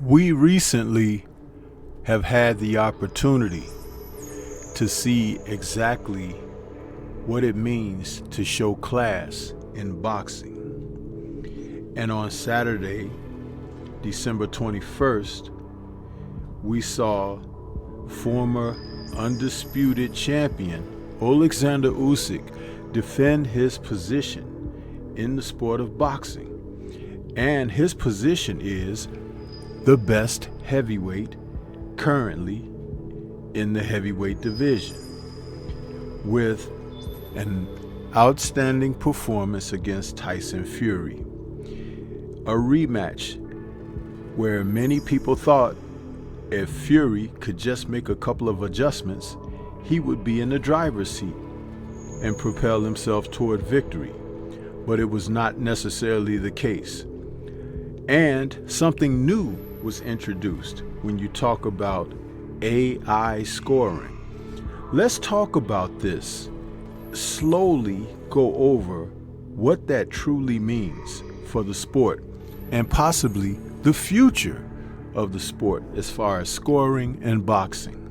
We recently have had the opportunity to see exactly what it means to show class in boxing. And on Saturday, December 21st, we saw former undisputed champion Alexander Usyk defend his position in the sport of boxing. And his position is the best heavyweight currently in the heavyweight division, with an outstanding performance against Tyson Fury. A rematch where many people thought if Fury could just make a couple of adjustments, he would be in the driver's seat and propel himself toward victory. But it was not necessarily the case. And something new was introduced when you talk about AI scoring. Let's talk about this. Slowly go over what that truly means for the sport and possibly the future of the sport as far as scoring and boxing.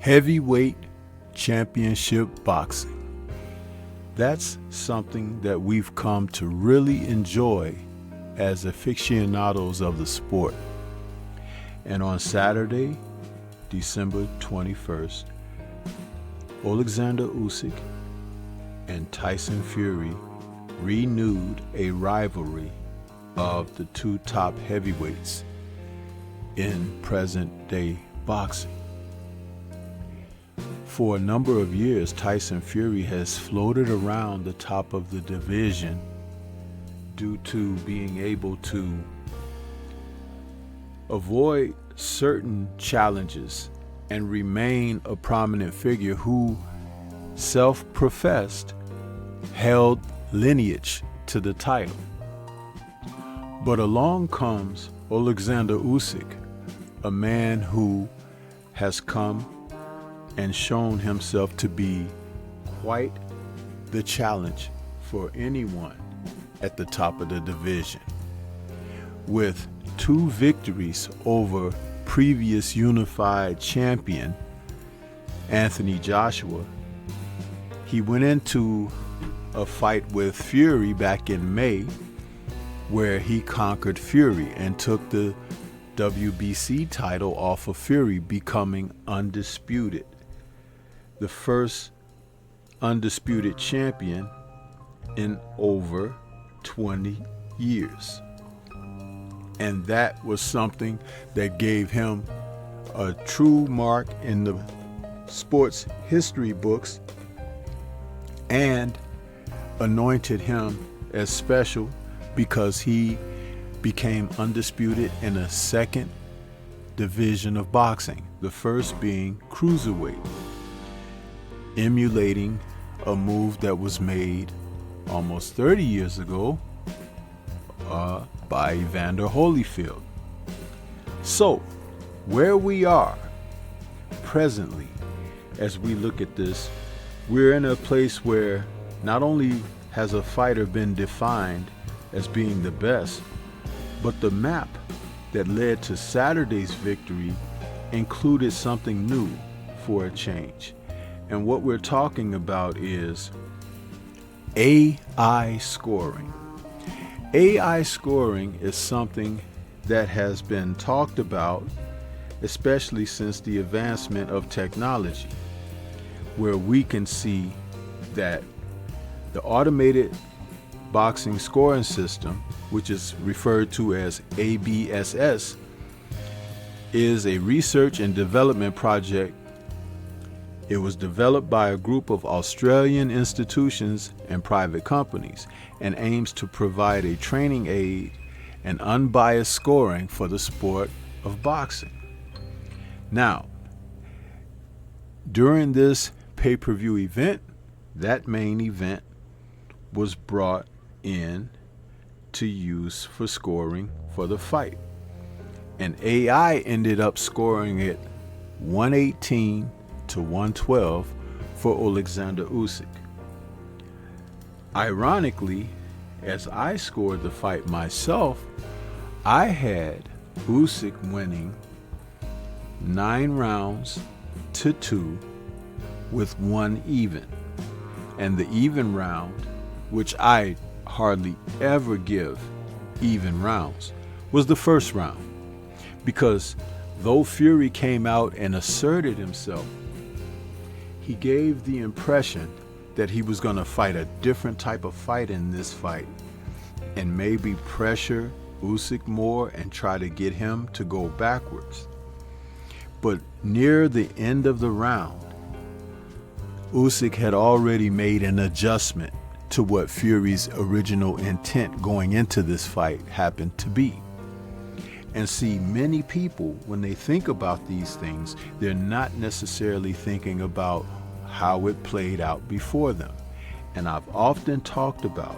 Heavyweight championship boxing. That's something that we've come to really enjoy as aficionados of the sport. And on Saturday, December 21st, Alexander Usyk and Tyson Fury renewed a rivalry of the two top heavyweights in present-day boxing. For a number of years, Tyson Fury has floated around the top of the division due to being able to avoid certain challenges and remain a prominent figure who self-professed held lineage to the title. But along comes Alexander Usyk, a man who has come and shown himself to be quite the challenge for anyone at the top of the division. With 2 victories over previous unified champion Anthony Joshua, he went into a fight with Fury back in May where he conquered Fury and took the WBC title off of Fury, becoming undisputed. the first undisputed champion in over 20 years. And that was something that gave him a true mark in the sports history books and anointed him as special because he became undisputed in a second division of boxing, the first being cruiserweight, emulating a move that was made almost 30 years ago by Evander Holyfield. So, where we are presently, as we look at this, we're in a place where not only has a fighter been defined as being the best, but the map that led to Saturday's victory included something new for a change. And what we're talking about is AI scoring. AI scoring is something that has been talked about, especially since the advancement of technology, where we can see that the automated boxing scoring system, which is referred to as ABSS, is a research and development project. It was developed by a group of Australian institutions and private companies and aims to provide a training aid and unbiased scoring for the sport of boxing. Now, during this pay-per-view event, that main event was brought in to use for scoring for the fight. And AI ended up scoring it 118 to 112 for Alexander Usyk. Ironically, as I scored the fight myself, I had Usyk winning 9 rounds to 2 with 1 even. And the even round, which I hardly ever give even rounds, was the first round. Because though Fury came out and asserted himself, he gave the impression that he was going to fight a different type of fight in this fight and maybe pressure Usyk more and try to get him to go backwards. But near the end of the round, Usyk had already made an adjustment to what Fury's original intent going into this fight happened to be. And see, many people, when they think about these things, they're not necessarily thinking about how it played out before them. And I've often talked about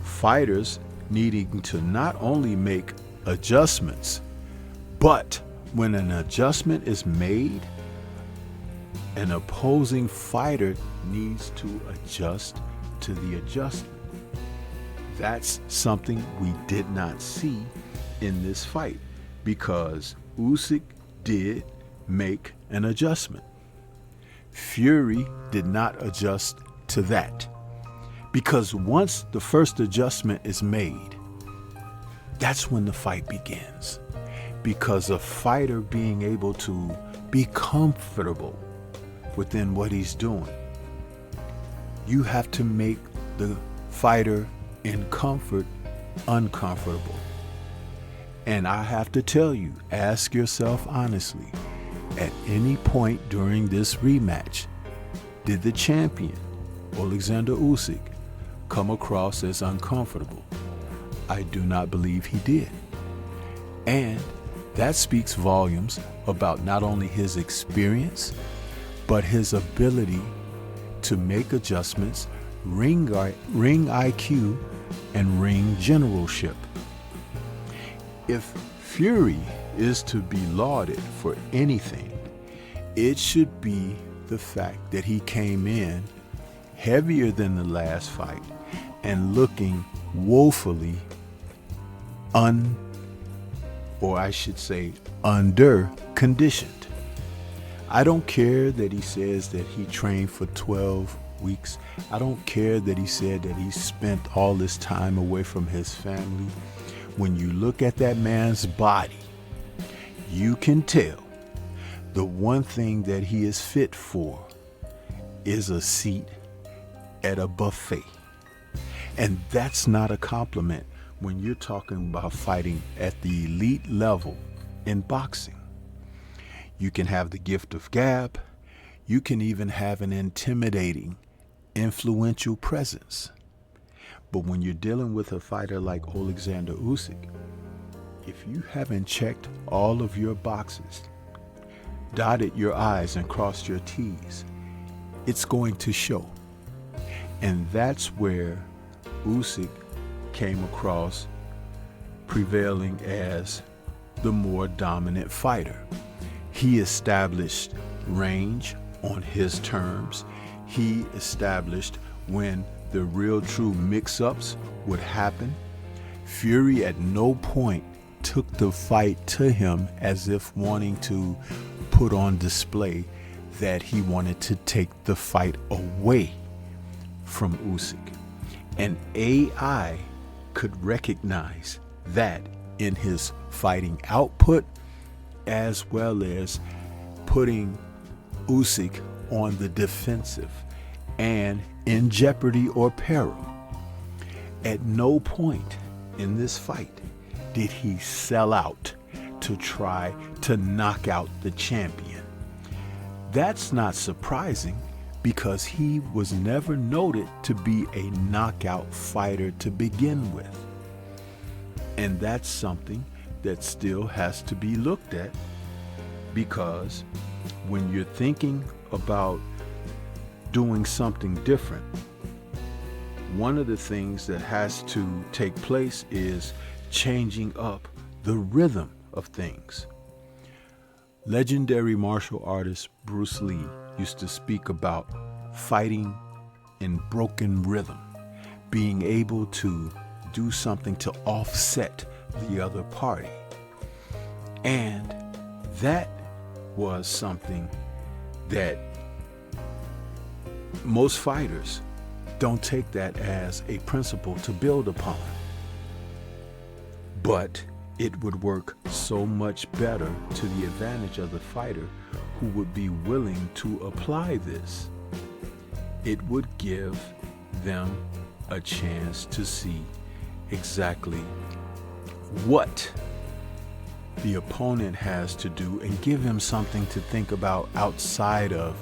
fighters needing to not only make adjustments, but when an adjustment is made, an opposing fighter needs to adjust to the adjustment. That's something we did not see in this fight because Usyk did make an adjustment. Fury did not adjust to that because once the first adjustment is made, that's when the fight begins. Because a fighter being able to be comfortable within what he's doing, you have to make the fighter in comfort uncomfortable. And I have to tell you, ask yourself honestly, at any point during this rematch, did the champion, Alexander Usyk, come across as uncomfortable? I do not believe he did. And that speaks volumes about not only his experience, but his ability to make adjustments, ring IQ, and ring generalship. If Fury is to be lauded for anything, it should be the fact that he came in heavier than the last fight and looking woefully under conditioned. I don't care that he says that he trained for 12 weeks. I don't care that he said that he spent all this time away from his family. When you look at that man's body, you can tell the one thing that he is fit for is a seat at a buffet. And that's not a compliment when you're talking about fighting at the elite level in boxing. You can have the gift of gab. You can even have an intimidating, influential presence. But when you're dealing with a fighter like Alexander Usyk, if you haven't checked all of your boxes, dotted your I's and crossed your T's, it's going to show. And that's where Usyk came across prevailing as the more dominant fighter. He established range on his terms. He established when the real true mix-ups would happen. Fury at no point took the fight to him as if wanting to put on display that he wanted to take the fight away from Usyk. And AI could recognize that in his fighting output, as well as putting Usyk on the defensive and in jeopardy or peril. At no point in this fight did he sell out to try to knock out the champion. That's not surprising because he was never noted to be a knockout fighter to begin with. And that's something that still has to be looked at, because when you're thinking about doing something different, one of the things that has to take place is changing up the rhythm of things. Legendary martial artist Bruce Lee used to speak about fighting in broken rhythm, being able to do something to offset the other party. And that was something that most fighters don't take that as a principle to build upon. But it would work so much better to the advantage of the fighter who would be willing to apply this. It would give them a chance to see exactly what the opponent has to do and give him something to think about outside of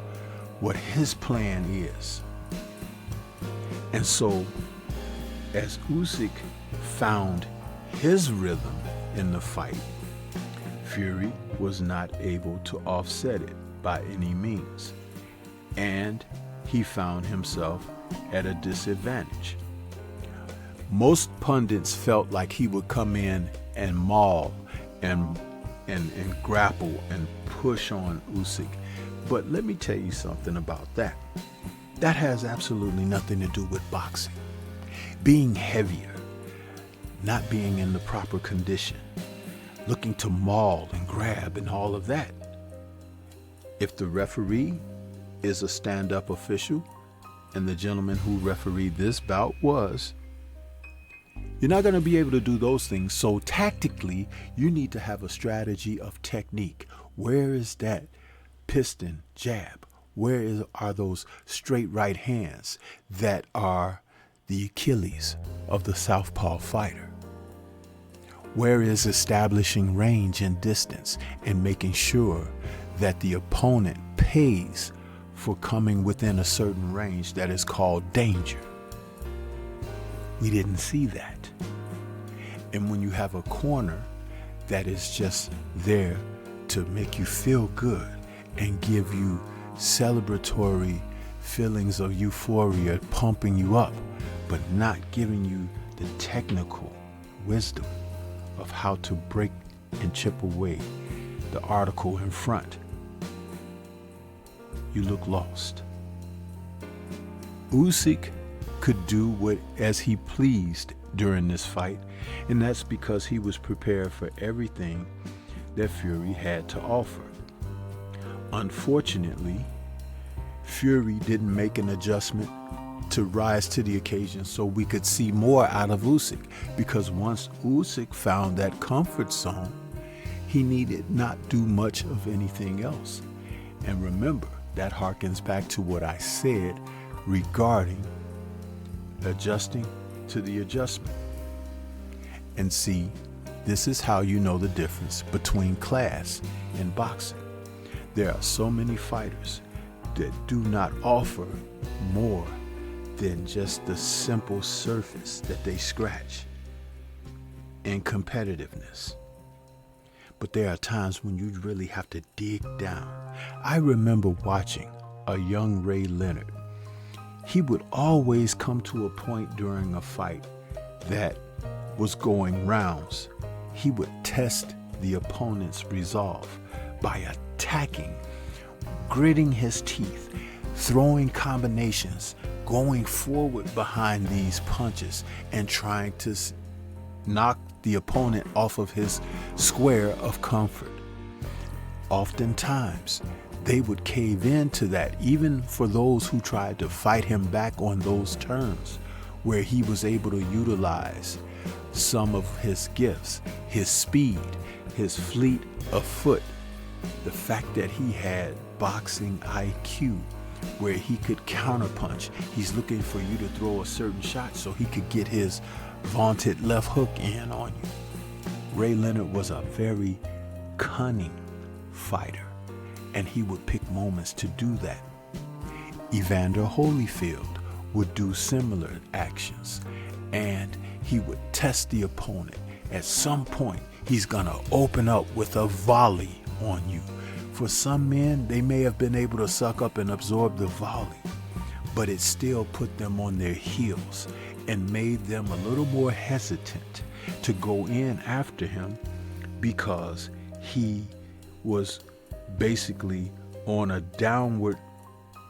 what his plan is. And so, as Usyk found his rhythm in the fight, Fury was not able to offset it by any means, and he found himself at a disadvantage. Most pundits felt like he would come in and maul and grapple and push on Usyk. But let me tell you something about that. That has absolutely nothing to do with boxing. Being heavier, not being in the proper condition, looking to maul and grab and all of that. If the referee is a stand-up official, and the gentleman who refereed this bout was, you're not going to be able to do those things. So tactically, you need to have a strategy of technique. Where is that piston jab? Where are those straight right hands that are the Achilles of the southpaw fighter? Where is establishing range and distance and making sure that the opponent pays for coming within a certain range that is called danger? We didn't see that. And when you have a corner that is just there to make you feel good and give you celebratory feelings of euphoria, pumping you up, but not giving you the technical wisdom of how to break and chip away the article in front, you look lost. Usyk could do what as he pleased during this fight, and that's because he was prepared for everything that Fury had to offer. Unfortunately, Fury didn't make an adjustment to rise to the occasion so we could see more out of Usyk, because once Usyk found that comfort zone, he needed not do much of anything else. And remember that harkens back to what I said regarding adjusting to the adjustment. And see, this is how you know the difference between class and boxing. There are so many fighters that do not offer more than just the simple surface that they scratch in competitiveness. But there are times when you really have to dig down. I remember watching a young Ray Leonard. He would always come to a point during a fight that was going rounds. He would test the opponent's resolve by attacking, gritting his teeth, throwing combinations, going forward behind these punches, and trying to knock the opponent off of his square of comfort. Oftentimes, they would cave into that, even for those who tried to fight him back on those terms, where he was able to utilize some of his gifts, his speed, his fleet of foot, the fact that he had boxing IQ, where he could counterpunch. He's looking for you to throw a certain shot so he could get his vaunted left hook in on you. Ray Leonard was a very cunning fighter, and he would pick moments to do that. Evander Holyfield would do similar actions, and he would test the opponent. At some point, he's gonna open up with a volley on you. For some men, they may have been able to suck up and absorb the volley, but it still put them on their heels and made them a little more hesitant to go in after him, because he was basically on a downward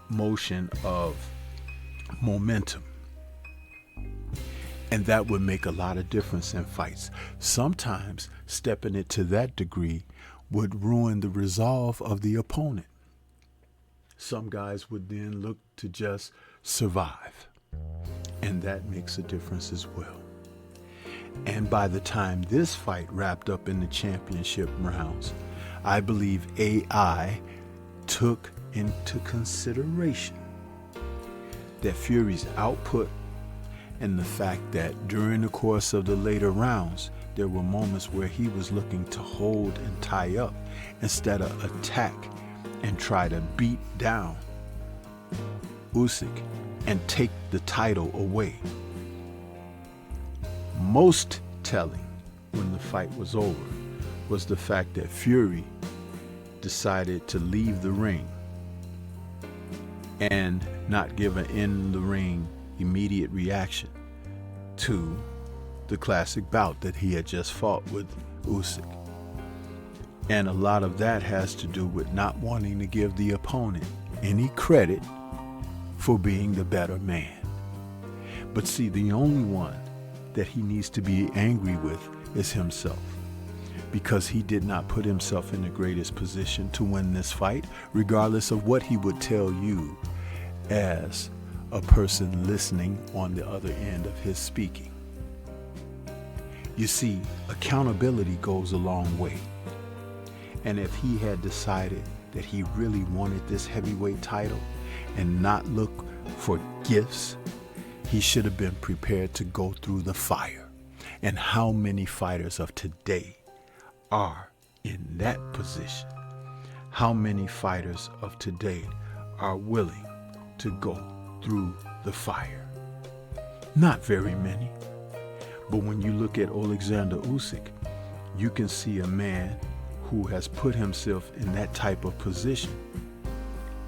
motion of momentum. And that would make a lot of difference in fights. Sometimes stepping it to that degree would ruin the resolve of the opponent. Some guys would then look to just survive, and that makes a difference as well. And by the time this fight wrapped up in the championship rounds, I believe AI took into consideration that Fury's output and the fact that during the course of the later rounds, there were moments where he was looking to hold and tie up instead of attack and try to beat down Usyk and take the title away. Most telling when the fight was over was the fact that Fury decided to leave the ring and not give an in-the-ring immediate reaction to the classic bout that he had just fought with Usyk. And a lot of that has to do with not wanting to give the opponent any credit for being the better man. But see, the only one that he needs to be angry with is himself, because he did not put himself in the greatest position to win this fight, regardless of what he would tell you as a person listening on the other end of his speaking. You see, accountability goes a long way. And if he had decided that he really wanted this heavyweight title and not look for gifts, he should have been prepared to go through the fire. And how many fighters of today are in that position? How many fighters of today are willing to go through the fire? Not very many. But when you look at Alexander Usyk, you can see a man who has put himself in that type of position,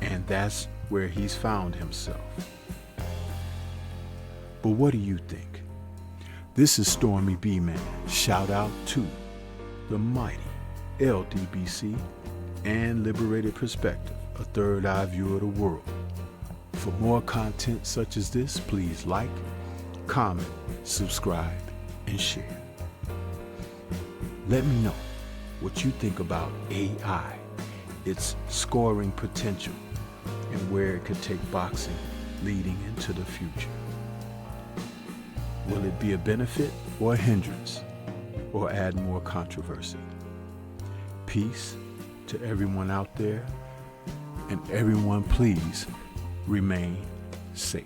and that's where he's found himself. But what do you think? This is Stormy B-Man. Shout out to the mighty LDBC and Liberated Perspective, a third eye view of the world. For more content such as this, please like, comment, subscribe, and share. Let me know what you think about AI, its scoring potential, and where it could take boxing leading into the future. Will it be a benefit or a hindrance, or add more controversy? Peace to everyone out there, and everyone please remain safe.